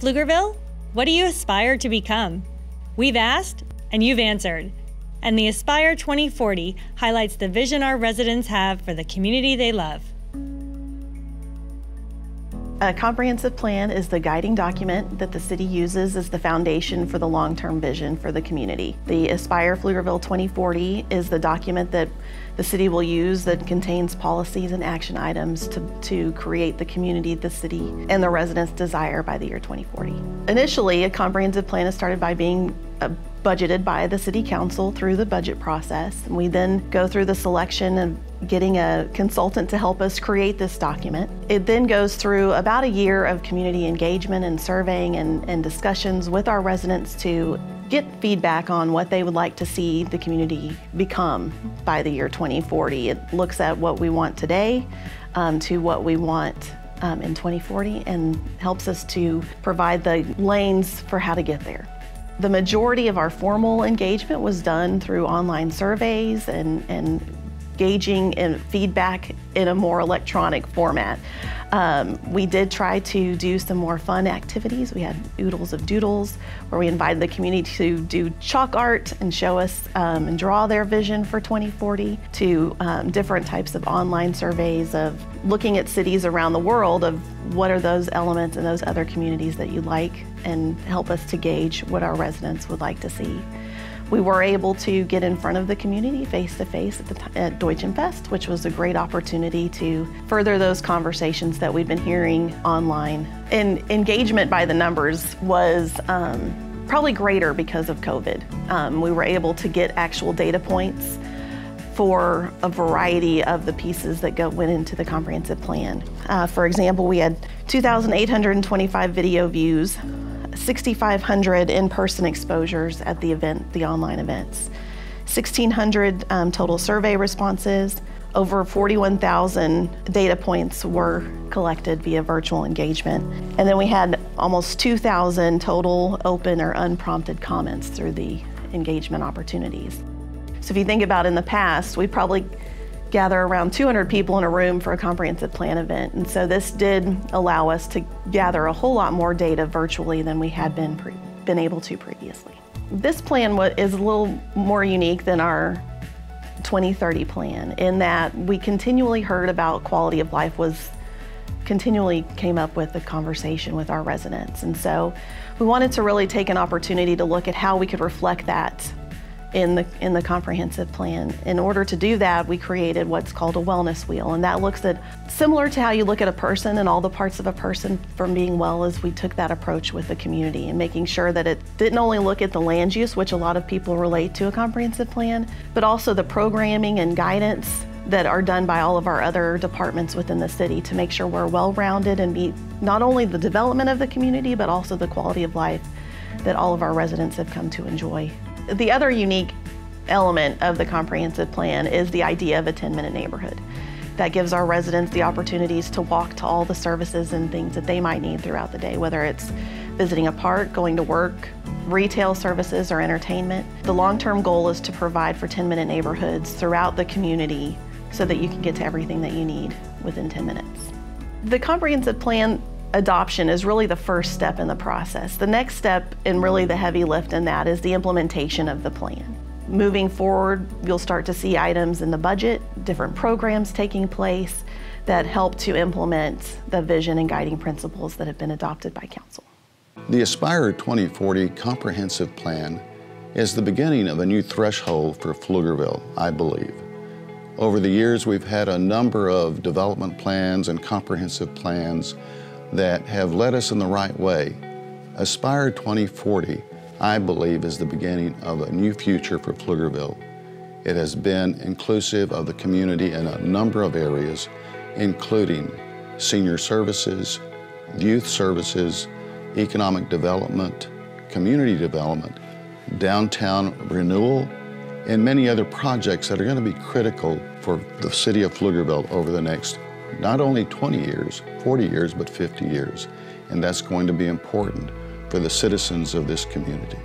Pflugerville, what do you aspire to become? We've asked, and you've answered. And the Aspire 2040 highlights the vision our residents have for the community they love. A comprehensive plan is the guiding document that the city uses as the foundation for the long-term vision for the community. The Aspire Pflugerville 2040 is the document that the city will use that contains policies and action items to create the community the city and the residents desire by the year 2040. Initially, a comprehensive plan is started by being budgeted by the City Council through the budget process. And we then go through the selection of getting a consultant to help us create this document. It then goes through about a year of community engagement and surveying and discussions with our residents to get feedback on what they would like to see the community become by the year 2040. It looks at what we want today to what we want in 2040 and helps us to provide the lanes for how to get there. The majority of our formal engagement was done through online surveys and gauging and feedback in a more electronic format. We did try to do some more fun activities. We had Oodles of Doodles, where we invited the community to do chalk art and show us and draw their vision for 2040, to different types of online surveys of looking at cities around the world of what are those elements in those other communities that you like, and help us to gauge what our residents would like to see. We were able to get in front of the community face-to-face at Deutschenfest, which was a great opportunity to further those conversations that we've been hearing online. And engagement by the numbers was probably greater because of COVID. We were able to get actual data points for a variety of the pieces that went into the comprehensive plan. For example, we had 2,825 video views, 6,500 in-person exposures at the online events, 1,600 total survey responses, over 41,000 data points were collected via virtual engagement, and then we had almost 2,000 total open or unprompted comments through the engagement opportunities. So if you think about in the past, we probably gather around 200 people in a room for a comprehensive plan event. And so this did allow us to gather a whole lot more data virtually than we had been able to previously. This plan is a little more unique than our 2030 plan in that we continually heard about quality of life continually came up with the conversation with our residents. And so we wanted to really take an opportunity to look at how we could reflect that in the comprehensive plan. In order to do that, we created what's called a wellness wheel, and that looks at, similar to how you look at a person and all the parts of a person from being well, as we took that approach with the community and making sure that it didn't only look at the land use, which a lot of people relate to a comprehensive plan, but also the programming and guidance that are done by all of our other departments within the city to make sure we're well-rounded and meet not only the development of the community, but also the quality of life that all of our residents have come to enjoy. The other unique element of the comprehensive plan is the idea of a 10-minute neighborhood. That gives our residents the opportunities to walk to all the services and things that they might need throughout the day, whether it's visiting a park, going to work, retail services, or entertainment. The long-term goal is to provide for 10-minute neighborhoods throughout the community so that you can get to everything that you need within 10 minutes. The comprehensive plan adoption is really the first step in the process. The next step, and really the heavy lift in that, is the implementation of the plan. Moving forward, you'll start to see items in the budget, different programs taking place that help to implement the vision and guiding principles that have been adopted by Council. The Aspire 2040 Comprehensive Plan is the beginning of a new threshold for Pflugerville, I believe. Over the years, we've had a number of development plans and comprehensive plans that have led us in the right way. Aspire 2040, I believe, is the beginning of a new future for Pflugerville. It has been inclusive of the community in a number of areas, including senior services, youth services, economic development, community development, downtown renewal, and many other projects that are going to be critical for the city of Pflugerville over the next not only 20 years, 40 years, but 50 years. And that's going to be important for the citizens of this community.